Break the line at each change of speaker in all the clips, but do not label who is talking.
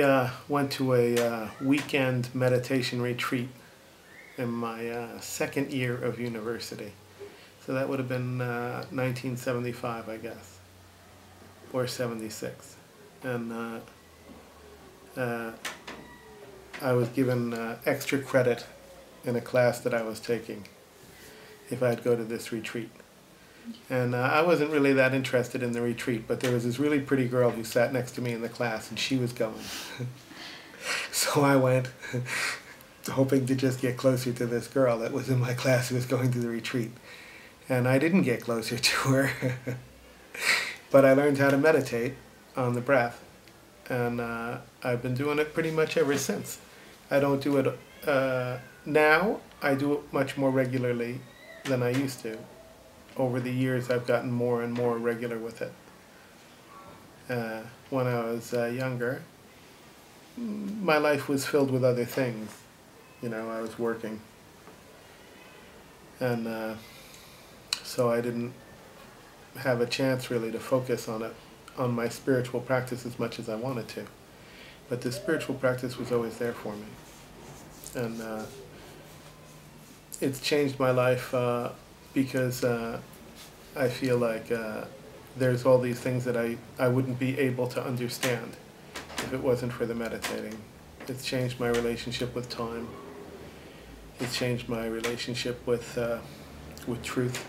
I went to a weekend meditation retreat in my second year of university. So that would have been 1975, I guess, or 76. And uh, I was given extra credit in a class that I was taking if I'd go to this retreat. And I wasn't really that interested in the retreat, but there was this really pretty girl who sat next to me in the class, and she was going. So I went, hoping to just get closer to this girl that was in my class who was going to the retreat. And I didn't get closer to her, but I learned how to meditate on the breath, and I've been doing it pretty much ever since. I don't do it now. I do it much more regularly than I used to. Over the years, I've gotten more and more regular with it. When I was younger, my life was filled with other things. You know, I was working. And so I didn't have a chance really to focus on it, on my spiritual practice as much as I wanted to. But the spiritual practice was always there for me. And it's changed my life because I feel like there's all these things that I wouldn't be able to understand if it wasn't for the meditating. It's changed my relationship with time. It's changed my relationship with truth.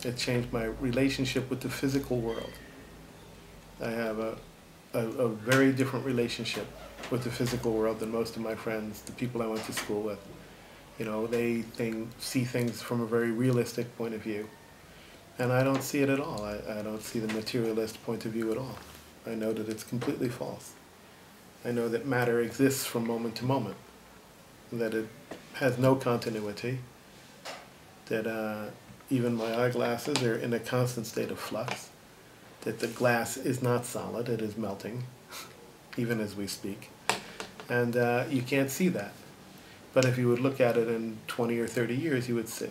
It changed my relationship with the physical world. I have a very different relationship with the physical world than most of my friends, the people I went to school with. You know, they see things from a very realistic point of view. And I don't see it at all. I don't see the materialist point of view at all. I know that it's completely false. I know that matter exists from moment to moment, that it has no continuity, that even my eyeglasses are in a constant state of flux, that the glass is not solid, it is melting, even as we speak. And you can't see that. But if you would look at it in 20 or 30 years, you would see.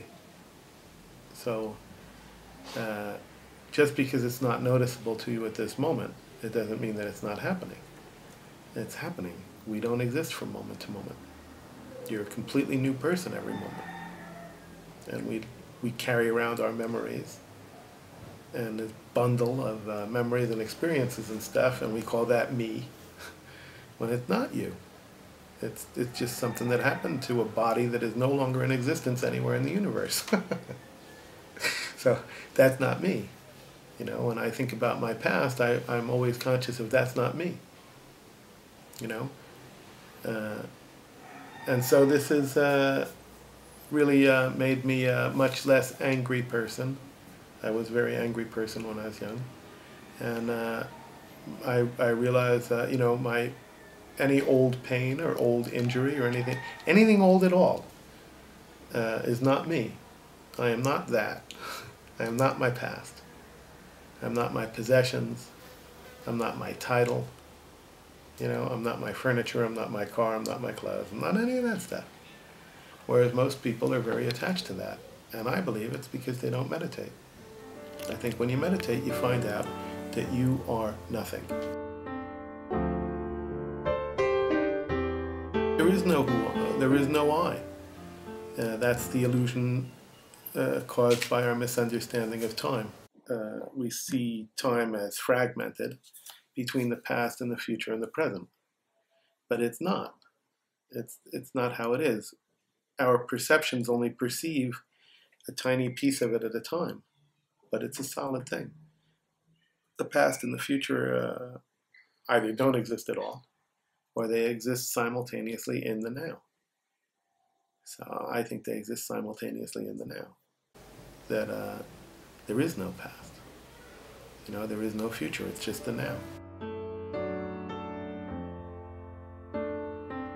So just because it's not noticeable to you at this moment, it doesn't mean that it's not happening. It's happening. We don't exist from moment to moment. You're a completely new person every moment. And we carry around our memories and a bundle of memories and experiences and stuff, and we call that me, when it's not you. It's just something that happened to a body that is no longer in existence anywhere in the universe. So that's not me. You know, when I think about my past, I'm always conscious of that's not me. You know? And so this has really made me a much less angry person. I was a very angry person when I was young. And I realized, you know, any old pain or old injury or anything old at all is not me. I am not that. I am not my past. I'm not my possessions. I'm not my title. You know, I'm not my furniture. I'm not my car. I'm not my clothes. I'm not any of that stuff. Whereas most people are very attached to that. And I believe it's because they don't meditate. I think when you meditate, you find out that you are nothing. There is no who, there is no I. That's the illusion caused by our misunderstanding of time. We see time as fragmented between the past and the future and the present. But it's not. It's not how it is. Our perceptions only perceive a tiny piece of it at a time, but it's a solid thing. The past and the future either don't exist at all, or they exist simultaneously in the now. So I think they exist simultaneously in the now. That there is no past. You know, there is no future, it's just the now.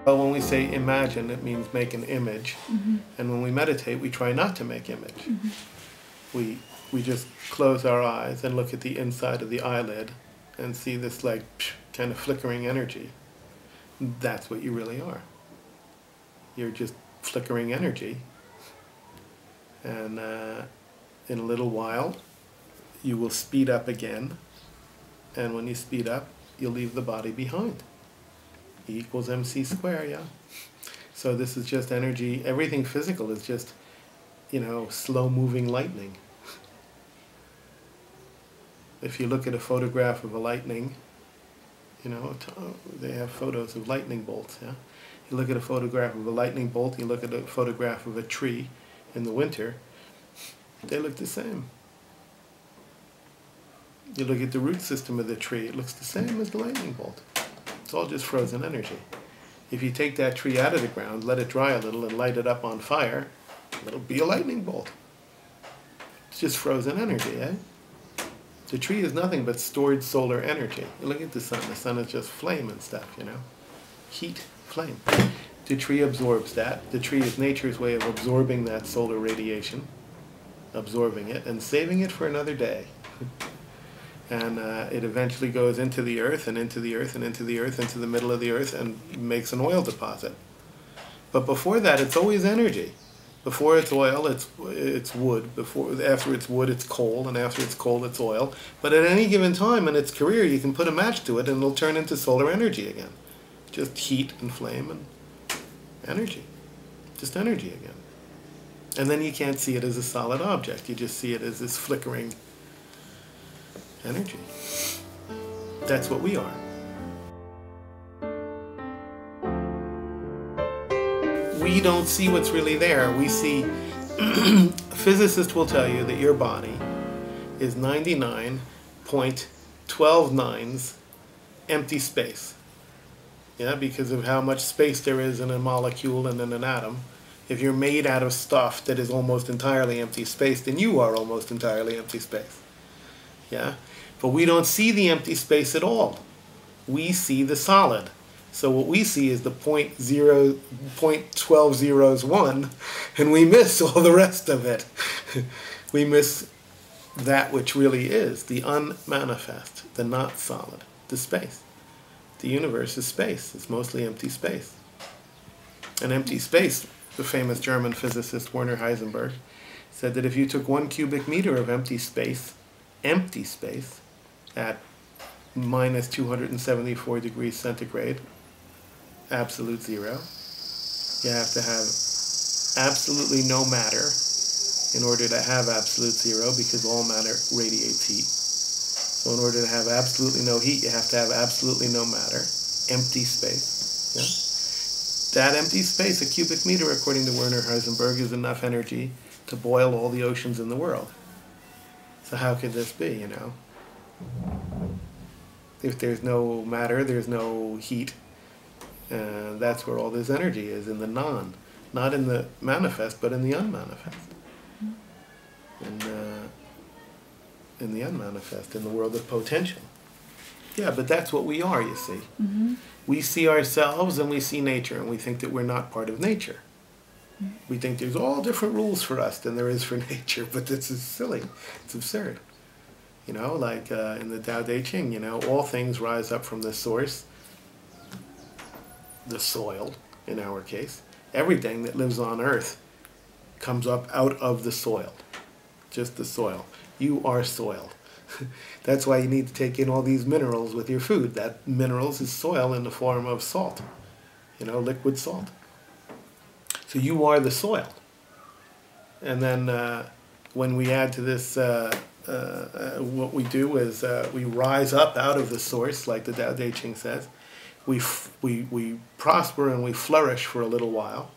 Well, when we say imagine, it means make an image. Mm-hmm. And when we meditate, we try not to make image. Mm-hmm. We just close our eyes and look at the inside of the eyelid and see this like kind of flickering energy. That's what you really are. You're just flickering energy. And in a little while, you will speed up again. And when you speed up, you'll leave the body behind. E equals mc squared, yeah. So this is just energy. Everything physical is just, slow-moving lightning. If you look at a photograph of a lightning, they have photos of lightning bolts, yeah? You look at a photograph of a lightning bolt, you look at a photograph of a tree in the winter, they look the same. You look at the root system of the tree, it looks the same as the lightning bolt. It's all just frozen energy. If you take that tree out of the ground, let it dry a little, and light it up on fire, it'll be a lightning bolt. It's just frozen energy, eh? The tree is nothing but stored solar energy. You look at the sun is just flame and stuff, Heat, flame. The tree absorbs that. The tree is nature's way of absorbing that solar radiation, absorbing it, and saving it for another day. And it eventually goes into the earth, and into the earth, and into the earth, into the middle of the earth, and makes an oil deposit. But before that, it's always energy. Before it's oil, it's wood. After it's wood, it's coal, and after it's coal, it's oil. But at any given time in its career, you can put a match to it, and it'll turn into solar energy again. Just heat and flame and energy. Just energy again. And then you can't see it as a solid object. You just see it as this flickering energy. That's what we are. We don't see what's really there. We see, a physicist will tell you that your body is 99.129 empty space. Yeah, because of how much space there is in a molecule and in an atom. If you're made out of stuff that is almost entirely empty space, then you are almost entirely empty space. Yeah? But we don't see the empty space at all. We see the solid. So what we see is the point 12 zeros 1, and we miss all the rest of it. We miss that which really is, the unmanifest, the not solid, the space. The universe is space. It's mostly empty space. And empty space, the famous German physicist Werner Heisenberg said that if you took 1 cubic meter of empty space at minus 274 degrees centigrade, absolute zero, you have to have absolutely no matter in order to have absolute zero, because all matter radiates heat. So in order to have absolutely no heat, you have to have absolutely no matter, empty space. Yeah? That empty space, a cubic meter, according to Werner Heisenberg, is enough energy to boil all the oceans in the world. So how could this be, If there's no matter, there's no heat. That's where all this energy is, in the non. Not in the manifest, but in the unmanifest. In the unmanifest, in the world of potential. Yeah, but that's what we are, you see. Mm-hmm. We see ourselves and we see nature, and we think that we're not part of nature. Mm-hmm. We think there's all different rules for us than there is for nature, but this is silly. It's absurd. Like in the Tao Te Ching, all things rise up from the source, the soil, in our case. Everything that lives on earth comes up out of the soil. Just the soil. You are soil. That's why you need to take in all these minerals with your food. That minerals is soil in the form of salt. Liquid salt. So you are the soil. And then when we add to this, what we do is we rise up out of the source, like the Tao Te Ching says. We prosper and we flourish for a little while,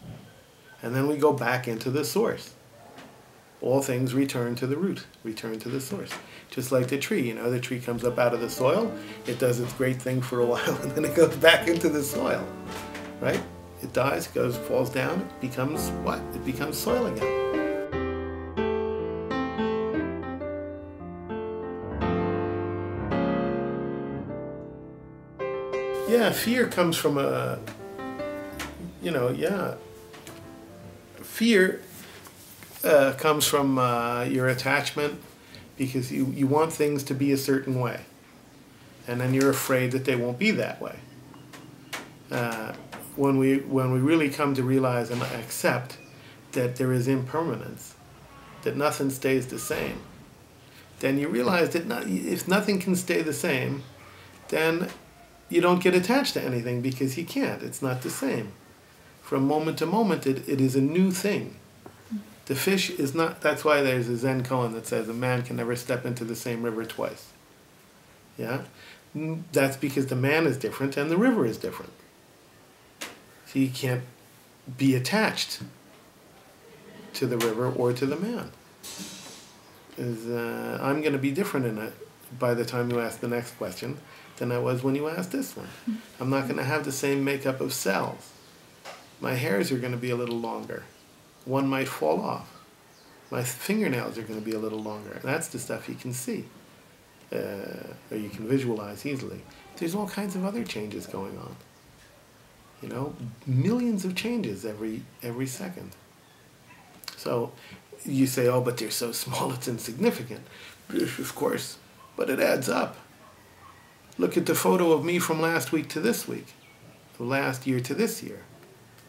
and then we go back into the source. All things return to the root, return to the source. Just like the tree, the tree comes up out of the soil, it does its great thing for a while, and then it goes back into the soil, right? It dies, falls down, it becomes what? It becomes soil again. Yeah, fear comes from fear comes from your attachment, because you want things to be a certain way, and then you're afraid that they won't be that way. When we really come to realize and accept that there is impermanence, that nothing stays the same, then you realize that if nothing can stay the same, then you don't get attached to anything because you can't. It's not the same. From moment to moment, it is a new thing. The fish is not, that's why there's a Zen koan that says a man can never step into the same river twice. Yeah? That's because the man is different and the river is different. So you can't be attached to the river or to the man. I'm going to be different in it by the time you ask the next question than I was when you asked this one. I'm not going to have the same makeup of cells. My hairs are going to be a little longer. One might fall off. My fingernails are going to be a little longer. And that's the stuff you can see, or you can visualize easily. There's all kinds of other changes going on. You know, millions of changes every second. So you say, oh, but they're so small, it's insignificant. Of course, but it adds up. Look at the photo of me from last week to this week, last year to this year.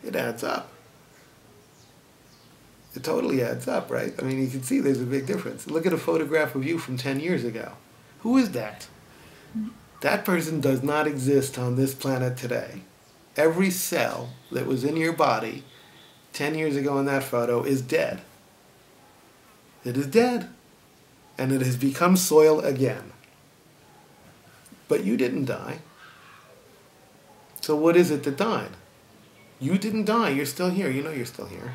It adds up. It totally adds up, right? I mean, you can see there's a big difference. Look at a photograph of you from 10 years ago. Who is that? That person does not exist on this planet today. Every cell that was in your body 10 years ago in that photo is dead. It is dead. And it has become soil again. But you didn't die. So what is it that died? You didn't die. You're still here. You know you're still here.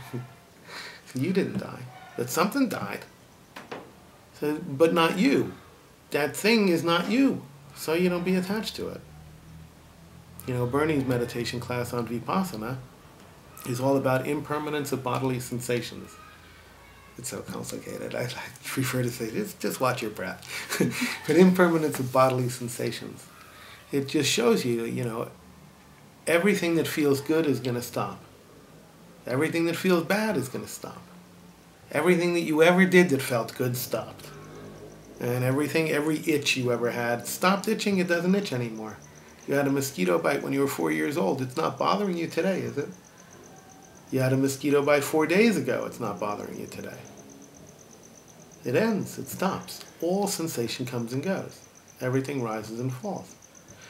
So you didn't die. But something died. So, but not you. That thing is not you. So you don't be attached to it. You know, Bernie's meditation class on Vipassana is all about impermanence of bodily sensations. It's so complicated. I prefer to say, just watch your breath. But impermanence of bodily sensations. It just shows you, you know, everything that feels good is going to stop. Everything that feels bad is going to stop. Everything that you ever did that felt good stopped. And every itch you ever had stopped itching. It doesn't itch anymore. You had a mosquito bite when you were 4 years old. It's not bothering you today, is it? You had a mosquito bite 4 days ago. It's not bothering you today. It ends. It stops. All sensation comes and goes. Everything rises and falls.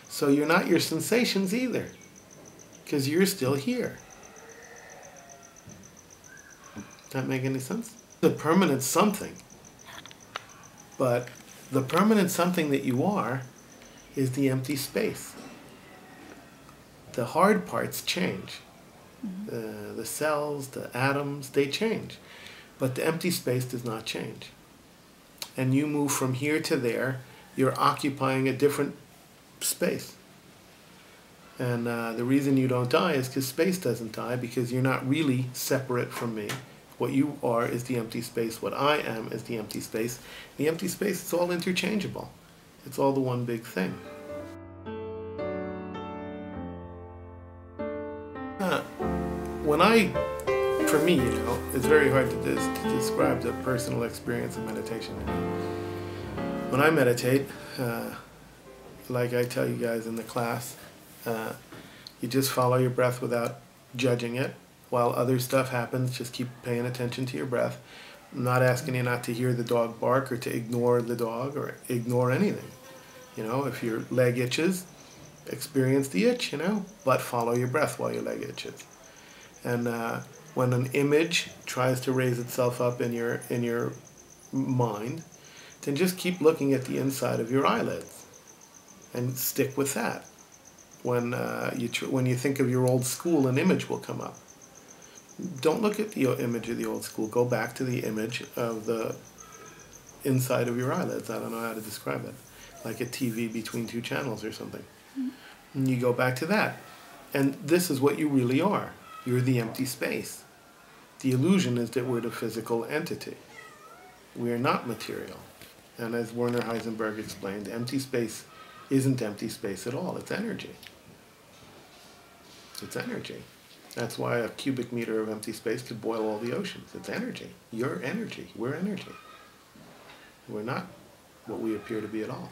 So you're not your sensations either, because you're still here. Does that make any sense? The permanent something. But the permanent something that you are is the empty space. The hard parts change. The cells, the atoms, they change. But the empty space does not change. And you move from here to there, you're occupying a different space. And the reason you don't die is because space doesn't die, because you're not really separate from me. What you are is the empty space. What I am is the empty space. The empty space is all interchangeable. It's all the one big thing. For me, you know, it's very hard to describe the personal experience of meditation. When I meditate, like I tell you guys in the class, you just follow your breath without judging it. While other stuff happens, just keep paying attention to your breath. I'm not asking you not to hear the dog bark or to ignore the dog or ignore anything. You know, if your leg itches, experience the itch, you know, but follow your breath while your leg itches. And when an image tries to raise itself up in your mind, then just keep looking at the inside of your eyelids and stick with that. When you think of your old school, an image will come up. Don't look at the image of the old school. Go back to the image of the inside of your eyelids. I don't know how to describe it. Like a TV between two channels or something. And you go back to that. And this is what you really are. You're the empty space. The illusion is that we're the physical entity. We are not material. And as Werner Heisenberg explained, empty space isn't empty space at all. It's energy. It's energy. That's why a cubic meter of empty space could boil all the oceans. It's energy. You're energy. We're energy. We're not what we appear to be at all.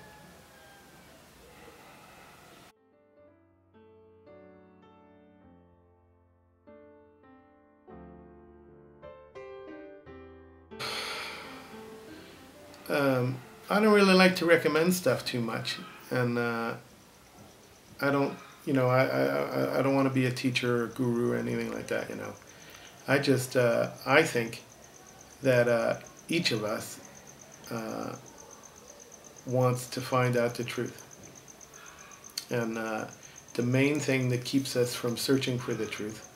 I don't really like to recommend stuff too much, and I don't, I don't want to be a teacher or guru or anything like that, I just, I think that each of us wants to find out the truth. And the main thing that keeps us from searching for the truth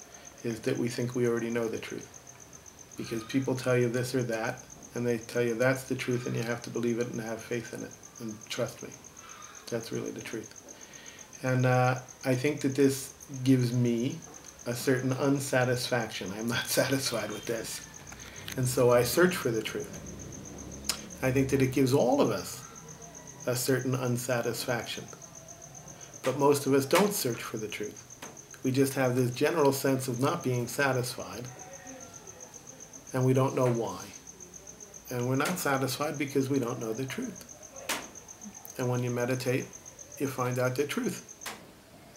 is that we think we already know the truth. Because people tell you this or that, and they tell you that's the truth, and you have to believe it and have faith in it. And trust me, that's really the truth. And I think that this gives me a certain unsatisfaction. I'm not satisfied with this. And so I search for the truth. I think that it gives all of us a certain unsatisfaction. But most of us don't search for the truth. We just have this general sense of not being satisfied, and we don't know why. And we're not satisfied because we don't know the truth. And when you meditate, you find out the truth.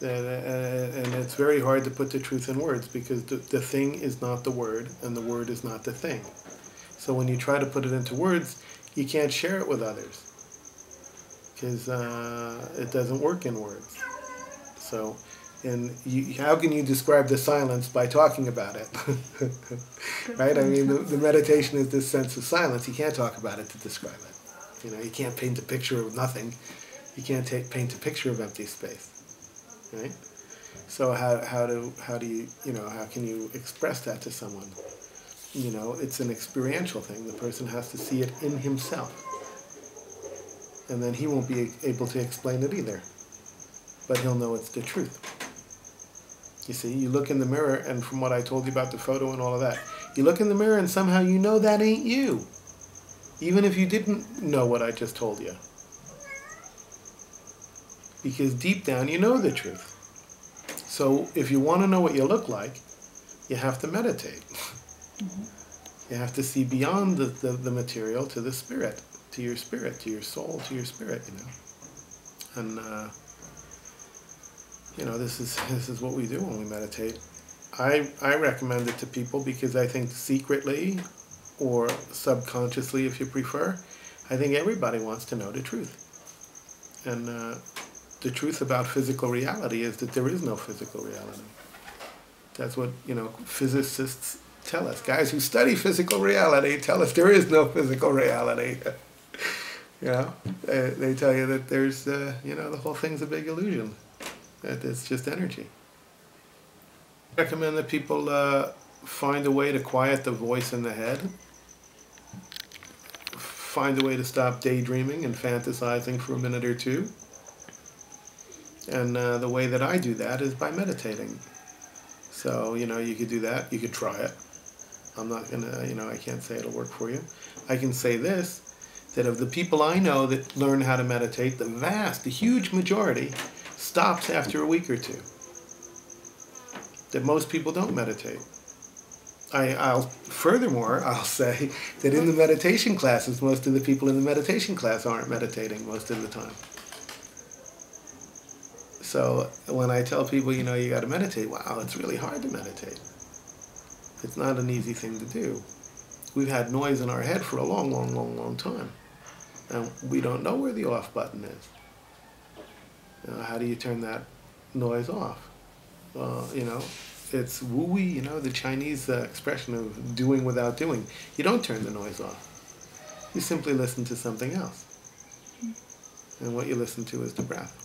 And it's very hard to put the truth in words because the thing is not the word, and the word is not the thing. So when you try to put it into words, you can't share it with others because it doesn't work in words. So, how can you describe the silence by talking about it? Right? I mean, the meditation is this sense of silence. You can't talk about it to describe it. You can't paint a picture of nothing. You can't paint a picture of empty space. Right? So how do you, how can you express that to someone? It's an experiential thing. The person has to see it in himself. And then he won't be able to explain it either. But he'll know it's the truth. You see, you look in the mirror, and from what I told you about the photo and all of that, you look in the mirror and somehow you know that ain't you. Even if you didn't know what I just told you. Because deep down you know the truth. So if you want to know what you look like, you have to meditate. Mm-hmm. You have to see beyond the material to the spirit, to your soul, to your spirit, And this is what we do when we meditate. I recommend it to people because I think secretly, or subconsciously if you prefer, I think everybody wants to know the truth. And the truth about physical reality is that there is no physical reality. That's what, physicists tell us. Guys who study physical reality tell us there is no physical reality. They tell you that there's, the whole thing's a big illusion. That it's just energy. I recommend that people find a way to quiet the voice in the head. Find a way to stop daydreaming and fantasizing for a minute or two. And the way that I do that is by meditating. So, you could do that. You could try it. I'm not going to, I can't say it'll work for you. I can say this, that of the people I know that learn how to meditate, the huge majority stops after a week or two. That most people don't meditate. Furthermore, I'll say that in the meditation classes, most of the people in the meditation class aren't meditating most of the time. So when I tell people, you got to meditate, wow, it's really hard to meditate. It's not an easy thing to do. We've had noise in our head for a long, long, long, long time. And we don't know where the off button is. How do you turn that noise off? Well, it's wu-wei, the Chinese expression of doing without doing. You don't turn the noise off. You simply listen to something else. And what you listen to is the breath.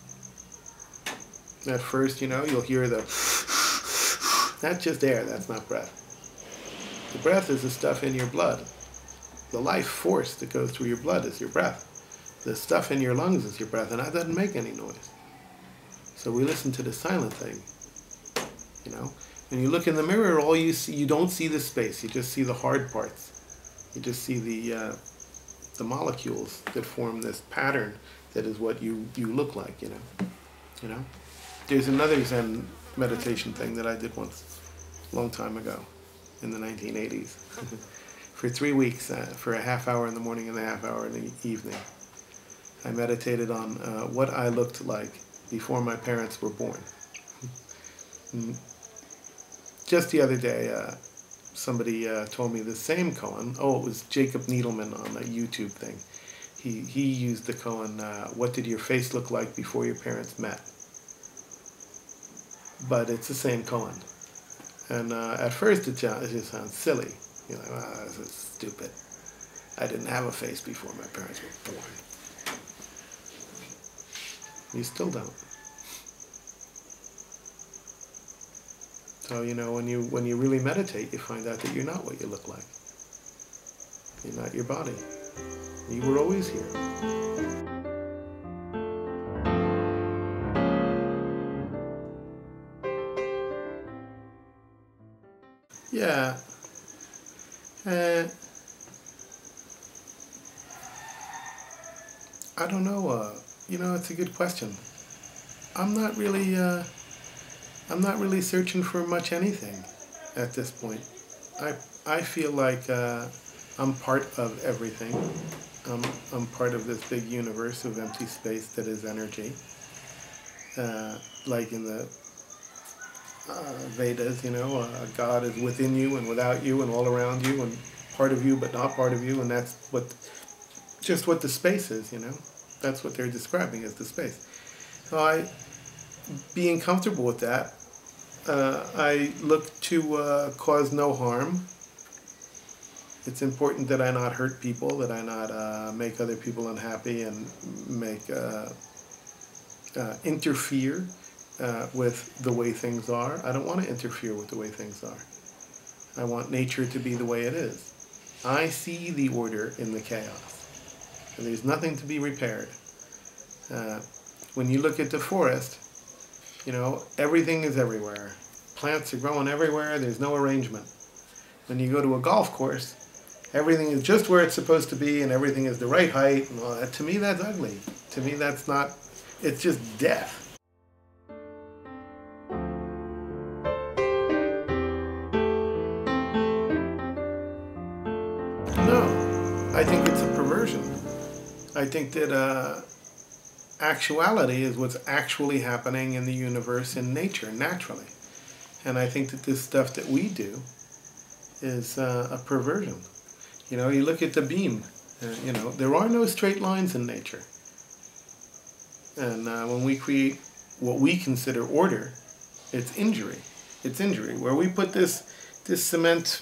At first, you'll hear that's just air, that's not breath. The breath is the stuff in your blood. The life force that goes through your blood is your breath. The stuff in your lungs is your breath, and that doesn't make any noise. So we listen to the silent thing. When you look in the mirror, all you see, you don't see the space. You just see the hard parts. You just see the molecules that form this pattern that is what you look like. There's another Zen meditation thing that I did once, a long time ago, in the 1980s. For 3 weeks, for a half hour in the morning and a half hour in the evening, I meditated on what I looked like before my parents were born. Just the other day, somebody told me the same koan. Oh, it was Jacob Needleman on a YouTube thing. He used the koan, what did your face look like before your parents met? but it's the same koan. And at first it just sounds silly. You're like, wow, this is stupid. I didn't have a face before my parents were born. You still don't. So, when you really meditate, you find out that you're not what you look like. You're not your body. You were always here. Yeah. I don't know. It's a good question. I'm not really. I'm not really searching for much anything at this point. I feel like I'm part of everything. I'm part of this big universe of empty space that is energy. Like in the Vedas, God is within you and without you and all around you and part of you but not part of you, and that's just what the space is. That's what they're describing as the space. So being comfortable with that, I look to cause no harm. It's important that I not hurt people, that I not make other people unhappy and interfere with the way things are. I don't want to interfere with the way things are. I want nature to be the way it is. I see the order in the chaos, and there's nothing to be repaired. When you look at the forest, everything is everywhere. Plants are growing everywhere. There's no arrangement. When you go to a golf course, everything is just where it's supposed to be, and everything is the right height. And all that. To me, that's ugly. To me, that's not. It's just death. No, I think it's a perversion. I think that actuality is what's actually happening in the universe, in nature, naturally. And I think that this stuff that we do is a perversion. You look at the beam, there are no straight lines in nature. And when we create what we consider order, it's injury. It's injury. Where we put this cement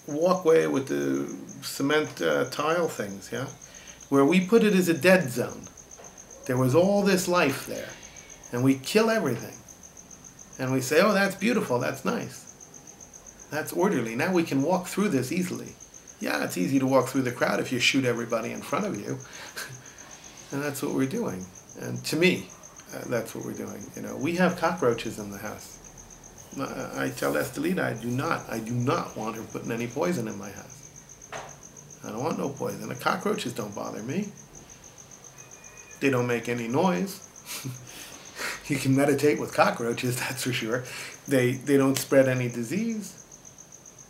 walkway with the cement tile things, where we put it as a dead zone. There was all this life there, and we kill everything. And we say, oh, that's beautiful, that's nice. That's orderly. Now we can walk through this easily. Yeah, it's easy to walk through the crowd if you shoot everybody in front of you. And that's what we're doing. And to me, that's what we're doing. We have cockroaches in the house. I tell Estelita, I do not want her putting any poison in my house. I don't want no poison. The cockroaches don't bother me. They don't make any noise. You can meditate with cockroaches, that's for sure. They don't spread any disease.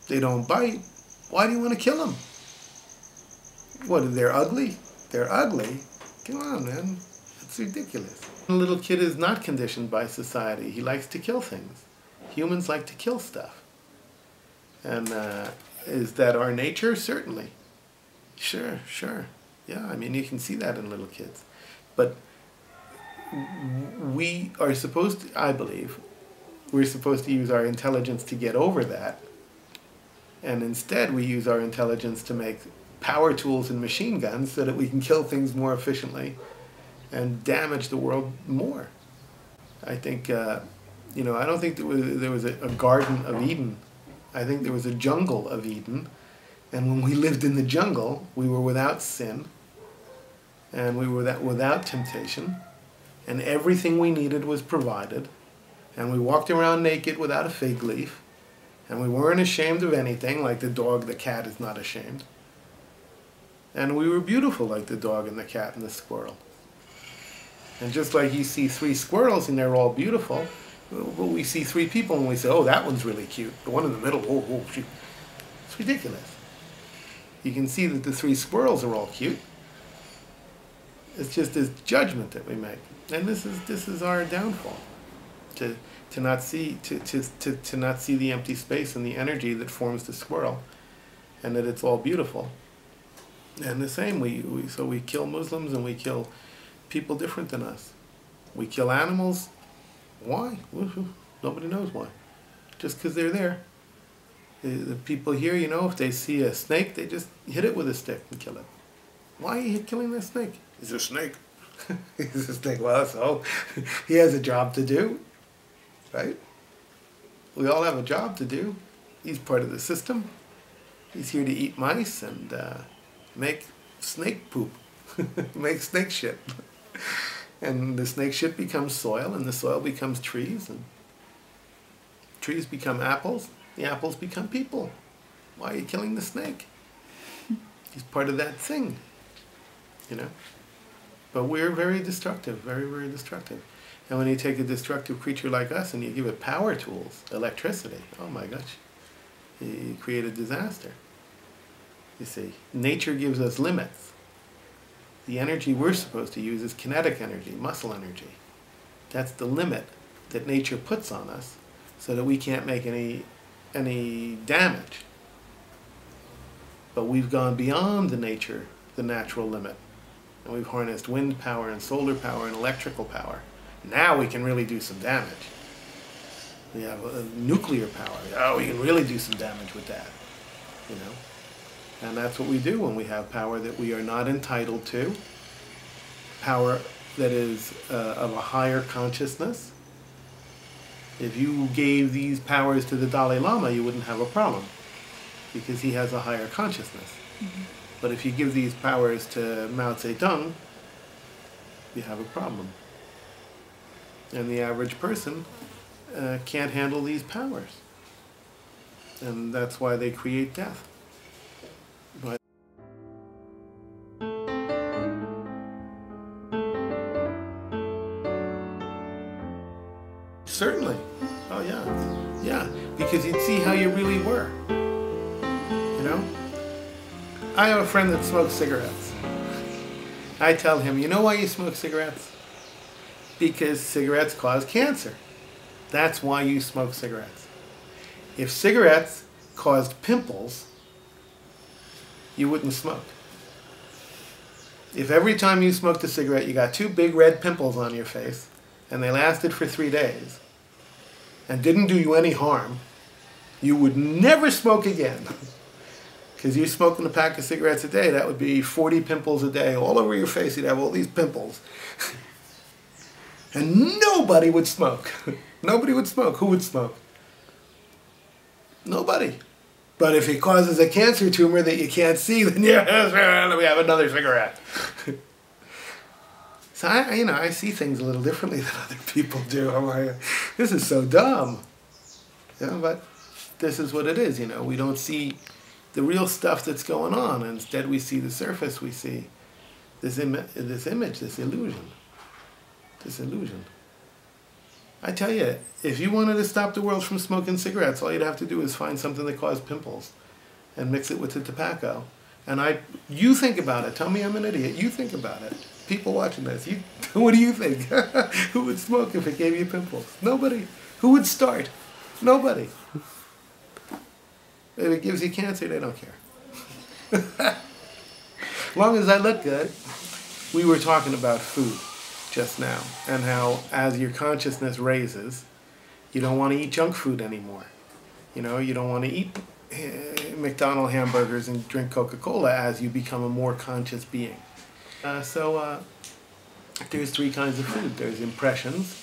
They don't bite. Why do you want to kill them? What, they're ugly? They're ugly? Come on, man. It's ridiculous. A little kid is not conditioned by society. He likes to kill things. Humans like to kill stuff. And is that our nature? Certainly. Sure. Yeah, you can see that in little kids. But we are supposed to, I believe, we're supposed to use our intelligence to get over that. And instead we use our intelligence to make power tools and machine guns so that we can kill things more efficiently and damage the world more. I think, I don't think there was a Garden of Eden. I think there was a jungle of Eden. And when we lived in the jungle, we were without sin. And we were without temptation. And everything we needed was provided. And we walked around naked without a fig leaf. And we weren't ashamed of anything, like the dog, the cat is not ashamed. And we were beautiful like the dog and the cat and the squirrel. And just like you see 3 squirrels and they're all beautiful, but we see 3 people and we say, oh, that one's really cute. The one in the middle, it's ridiculous. You can see that the 3 squirrels are all cute. It's just this judgment that we make. And this is our downfall. To not see the empty space and the energy that forms the squirrel, and that it's all beautiful. And the same, so we kill Muslims and we kill people different than us. We kill animals. Why? Nobody knows why. Just because they're there. The people here, you know, if they see a snake, they just hit it with a stick and kill it. Why are you killing that snake? He's a snake. He's a snake. Well, so he has a job to do, right? We all have a job to do. He's part of the system. He's here to eat mice and make snake poop, make snake shit. And the snake shit becomes soil, and the soil becomes trees, and trees become apples. The apples become people. Why are you killing the snake? He's part of that thing, you know? But we're very destructive, very, very destructive. And when you take a destructive creature like us and you give it power tools, electricity, oh my gosh, you create a disaster. You see, nature gives us limits. The energy we're supposed to use is kinetic energy, muscle energy. That's the limit that nature puts on us so that we can't make any damage. But we've gone beyond the natural limit. And we've harnessed wind power and solar power and electrical power. Now we can really do some damage. We have nuclear power. Oh, we can really do some damage with that, you know? And that's what we do when we have power that we are not entitled to, power that is of a higher consciousness. If you gave these powers to the Dalai Lama, you wouldn't have a problem, because he has a higher consciousness. Mm-hmm. But if you give these powers to Mao Zedong, you have a problem. And the average person can't handle these powers. And that's why they create death. But certainly. Oh yeah. Yeah. Because you'd see how you really were. You know? I have a friend that smokes cigarettes. I tell him, you know why you smoke cigarettes? Because cigarettes cause cancer. That's why you smoke cigarettes. If cigarettes caused pimples, you wouldn't smoke. If every time you smoked a cigarette you got 2 big red pimples on your face, and they lasted for 3 days, and didn't do you any harm, you would never smoke again. Because you're smoking a pack of cigarettes a day, that would be 40 pimples a day. All over your face, you'd have all these pimples. And nobody would smoke. Nobody would smoke. Who would smoke? Nobody. But if it causes a cancer tumor that you can't see, then yeah, we have another cigarette. So I see things a little differently than other people do. I'm like, this is so dumb. You know, but this is what it is, you know. We don't see the real stuff that's going on. And instead we see the surface. We see this image, this illusion. This illusion. I tell you, if you wanted to stop the world from smoking cigarettes, all you'd have to do is find something that caused pimples and mix it with the tobacco. And you think about it. Tell me I'm an idiot. You think about it. People watching this, what do you think? Who would smoke if it gave you pimples? Nobody. Who would start? Nobody. If it gives you cancer, they don't care. As long as I look good. We were talking about food just now, and how as your consciousness raises, you don't want to eat junk food anymore. You know, you don't want to eat McDonald's hamburgers and drink Coca-Cola as you become a more conscious being. So there's 3 kinds of food. There's impressions,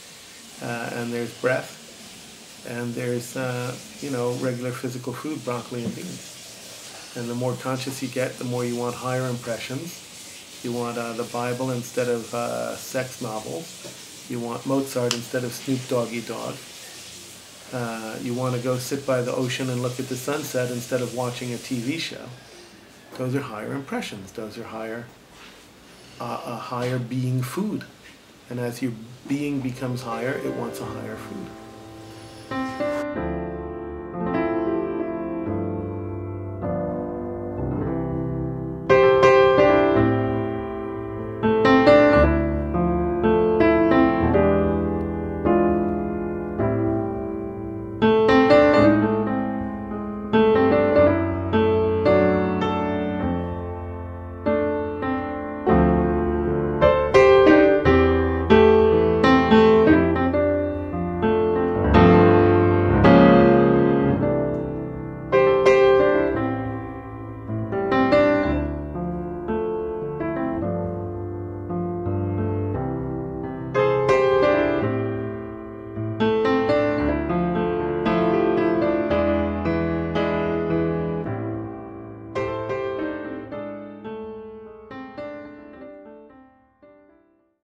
and there's breath, and there's, regular physical food, broccoli and beans. And the more conscious you get, the more you want higher impressions. You want the Bible instead of sex novels. You want Mozart instead of Snoop Doggy Dogg. You want to go sit by the ocean and look at the sunset instead of watching a TV show. Those are higher impressions. Those are higher being food. And as your being becomes higher, it wants a higher food.